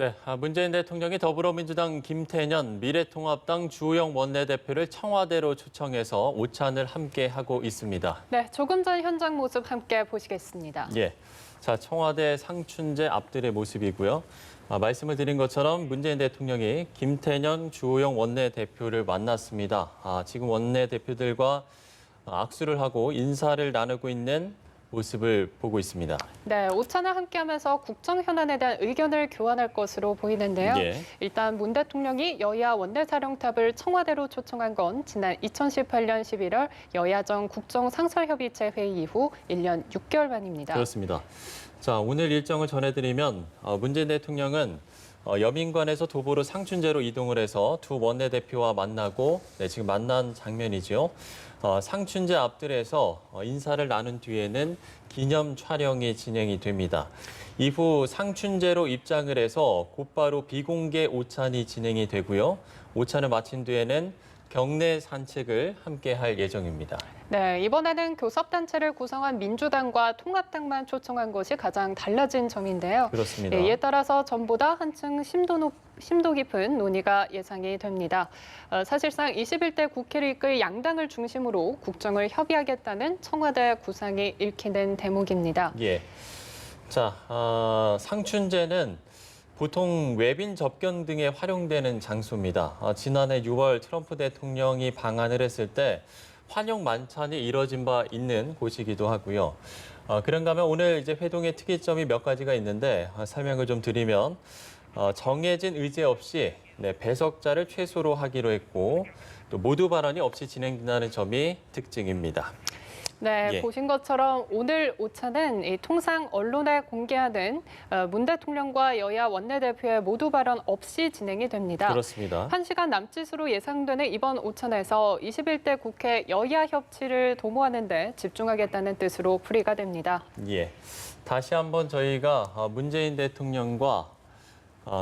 네, 문재인 대통령이 더불어민주당 김태년, 미래통합당 주호영 원내대표를 청와대로 초청해서 오찬을 함께 하고 있습니다. 네, 조금 전 현장 모습 함께 보시겠습니다. 예, 자 청와대 상춘제 앞들의 모습이고요. 말씀을 드린 것처럼 문재인 대통령이 김태년, 주호영 원내대표를 만났습니다. 지금 원내대표들과 악수를 하고 인사를 나누고 있는 모습을 보고 있습니다. 네, 오찬을 함께하면서 국정 현안에 대한 의견을 교환할 것으로 보이는데요. 예. 일단 문 대통령이 여야 원내사령탑을 청와대로 초청한 건 지난 2018년 11월 여야정 국정상설협의체 회의 이후 1년 6개월 만입니다. 그렇습니다. 자, 오늘 일정을 전해드리면 문재인 대통령은 여민관에서 도보로 상춘제로 이동을 해서 두 원내대표와 만나고 지금 만난 장면이죠. 상춘제 앞들에서 인사를 나눈 뒤에는 기념 촬영이 진행이 됩니다. 이후 상춘제로 입장을 해서 곧바로 비공개 오찬이 진행이 되고요. 오찬을 마친 뒤에는 경내 산책을 함께 할 예정입니다. 네, 이번에는 교섭단체를 구성한 민주당과 통합당만 초청한 것이 가장 달라진 점인데요. 그렇습니다. 이에 따라서 전보다 한층 심도 깊은 논의가 예상이 됩니다. 사실상 21대 국회를 이끌 양당을 중심으로 국정을 협의하겠다는 청와대 구상이 읽히는 대목입니다. 예. 자, 상춘제는 보통 외빈 접견 등에 활용되는 장소입니다. 지난해 6월 트럼프 대통령이 방한을 했을 때 환영 만찬이 이뤄진 바 있는 곳이기도 하고요. 그런가 하면 오늘 이제 회동의 특이점이 몇 가지가 있는데 설명을 좀 드리면 정해진 의제 없이 배석자를 최소로 하기로 했고 또 모두 발언이 없이 진행된다는 점이 특징입니다. 네, 예. 보신 것처럼 오늘 오찬은 통상 언론에 공개하는 문 대통령과 여야 원내대표의 모두 발언 없이 진행이 됩니다. 그렇습니다. 1시간 남짓으로 예상되는 이번 오찬에서 21대 국회 여야 협치를 도모하는 데 집중하겠다는 뜻으로 풀이가 됩니다. 예. 다시 한번 저희가 문재인 대통령과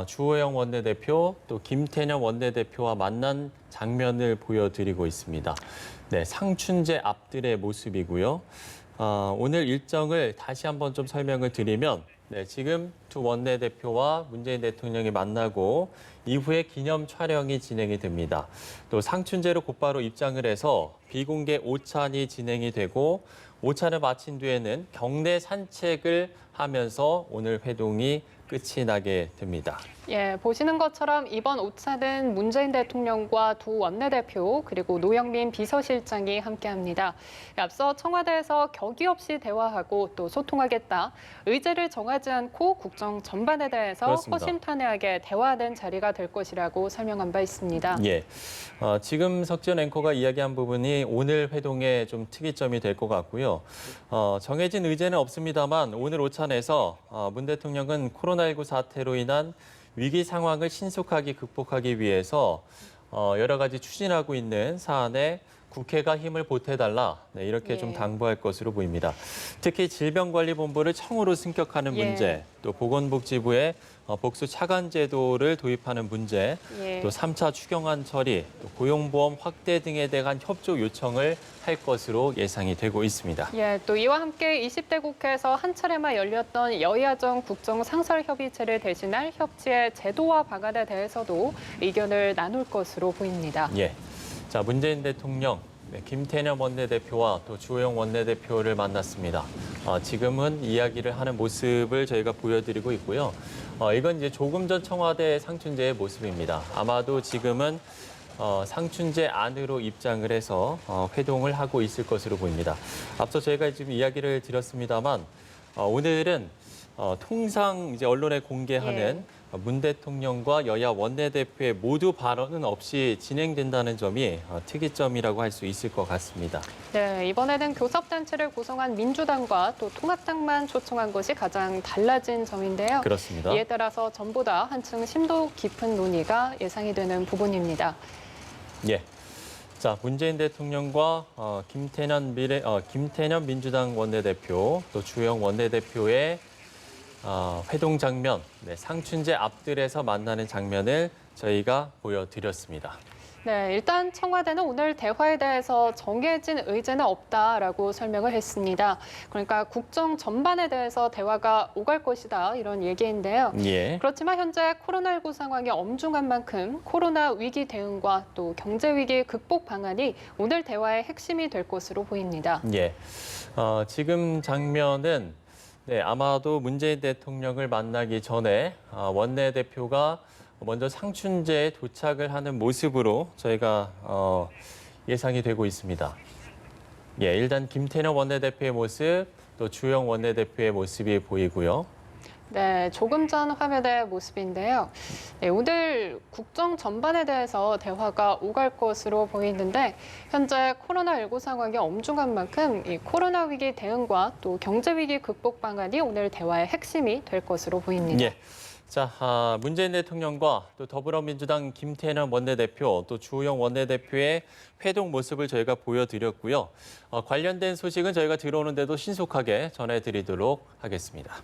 주호영 원내대표 또 김태년 원내대표와 만난 장면을 보여드리고 있습니다. 네, 상춘제 앞들의 모습이고요. 오늘 일정을 다시 한번 좀 설명을 드리면 지금 두 원내대표와 문재인 대통령이 만나고 이후에 기념 촬영이 진행이 됩니다. 또 상춘제로 곧바로 입장을 해서 비공개 오찬이 진행이 되고 오찬을 마친 뒤에는 경내 산책을 하면서 오늘 회동이 끝이 나게 됩니다. 예, 보시는 것처럼 이번 오찬은 문재인 대통령과 두 원내대표 그리고 노영민 비서실장이 함께합니다. 앞서 청와대에서 격의 없이 대화하고 또 소통하겠다. 의제를 정하지 않고 국정 전반에 대해서 그렇습니다. 허심탄회하게 대화하는 자리가 될 것이라고 설명한 바 있습니다. 예, 지금 석지연 앵커가 이야기한 부분이 오늘 회동의 좀 특이점이 될 것 같고요. 정해진 의제는 없습니다만 오늘 오찬에서 문 대통령은 코로나19 사태로 인한 위기 상황을 신속하게 극복하기 위해서 여러 가지 추진하고 있는 사안에 국회가 힘을 보태달라 이렇게 좀 당부할 것으로 보입니다. 특히 질병관리본부를 청으로 승격하는 문제, 또 보건복지부의 복수 차관 제도를 도입하는 문제, 또 3차 추경안 처리, 또 고용보험 확대 등에 대한 협조 요청을 할 것으로 예상이 되고 있습니다. 예, 또 이와 함께 20대 국회에서 한 차례만 열렸던 여야정 국정상설협의체를 대신할 협치의 제도와 방안에 대해서도 의견을 나눌 것으로 보입니다. 예. 자, 문재인 대통령, 김태년 원내대표와 또 주호영 원내대표를 만났습니다. 지금은 이야기를 하는 모습을 저희가 보여드리고 있고요. 이건 이제 조금 전 청와대 상춘제의 모습입니다. 아마도 지금은 상춘제 안으로 입장을 해서 회동을 하고 있을 것으로 보입니다. 앞서 저희가 지금 이야기를 드렸습니다만 오늘은 통상 이제 언론에 공개하는 문 대통령과 여야 원내대표의 모두 발언은 없이 진행된다는 점이 특이점이라고 할 수 있을 것 같습니다. 네, 이번에는 교섭단체를 구성한 민주당과 또 통합당만 초청한 것이 가장 달라진 점인데요. 그렇습니다. 이에 따라서 전보다 한층 심도 깊은 논의가 예상이 되는 부분입니다. 예. 자, 문재인 대통령과 김태년 민주당 원내대표 또 주호영 원내대표의 회동 장면, 상춘제 앞들에서 만나는 장면을 저희가 보여드렸습니다. 네, 일단 청와대는 오늘 대화에 대해서 정해진 의제는 없다라고 설명을 했습니다. 그러니까 국정 전반에 대해서 대화가 오갈 것이다 이런 얘기인데요. 예. 그렇지만 현재 코로나19 상황이 엄중한 만큼 코로나 위기 대응과 또 경제 위기 극복 방안이 오늘 대화의 핵심이 될 것으로 보입니다. 예. 지금 장면은 아마도 문재인 대통령을 만나기 전에 원내대표가 먼저 상춘제에 도착을 하는 모습으로 저희가 예상이 되고 있습니다. 예, 일단 김태년 원내대표의 모습, 또 주영 원내대표의 모습이 보이고요. 네, 조금 전 화면의 모습인데요. 네, 오늘 국정 전반에 대해서 대화가 오갈 것으로 보이는데 현재 코로나19 상황이 엄중한 만큼 이 코로나 위기 대응과 또 경제 위기 극복 방안이 오늘 대화의 핵심이 될 것으로 보입니다. 예. 자, 문재인 대통령과 또 더불어민주당 김태년 원내대표, 또 주호영 원내대표의 회동 모습을 저희가 보여드렸고요. 관련된 소식은 저희가 들어오는데도 신속하게 전해드리도록 하겠습니다.